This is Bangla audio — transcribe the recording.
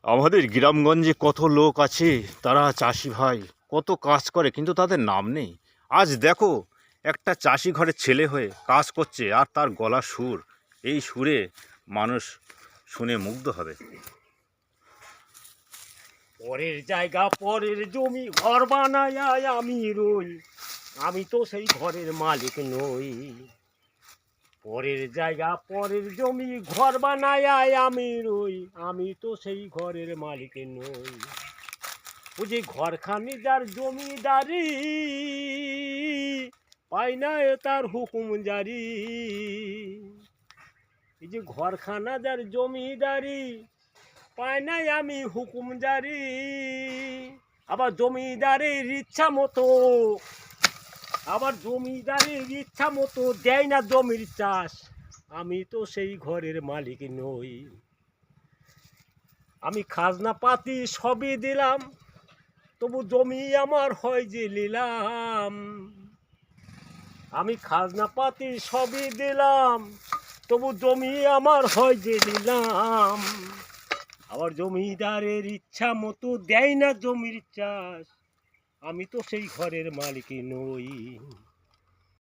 আমাদের গ্রামগঞ্জে কত লোক আছে, তারা চাষি ভাই, কত কাজ করে, কিন্তু তাদের নাম নেই। আজ দেখো, একটা চাষি ঘরের ছেলে হয়ে কাজ করছে, আর তার গলার সুর, এই সুরে মানুষ শুনে মুগ্ধ হবে। পরের জায়গা পরের জমি ঘর বানায় আমি রই, আমি তো সেই ঘরের মালিক নই। পরের জায়গা পরের জমি ঘর বানায় আমি রই, আমি তো সেই ঘরের মালিক নই। বুঝি ঘরখানি যার জমিদারি, পাই না এ তার হুকুম জারি। এই যে ঘরখানা যার জমিদারি, পাই নাই আমি হুকুম জারি। আবার জমিদারের ইচ্ছা মতো, দেয় না জমির চাষ, আমি তো সেই ঘরের মালিক নই। আমি খাজনা পাতি সবই দিলাম, তবু জমি আমার হয় যে নিলাম। আমি খাজনা পাতি সবই দিলাম, তবু জমি আমার হয় যে নিলাম। আবার জমিদারের ইচ্ছা মতো দেয় না জমির চাষ, আমি তো সেই ঘরের মালিক নই।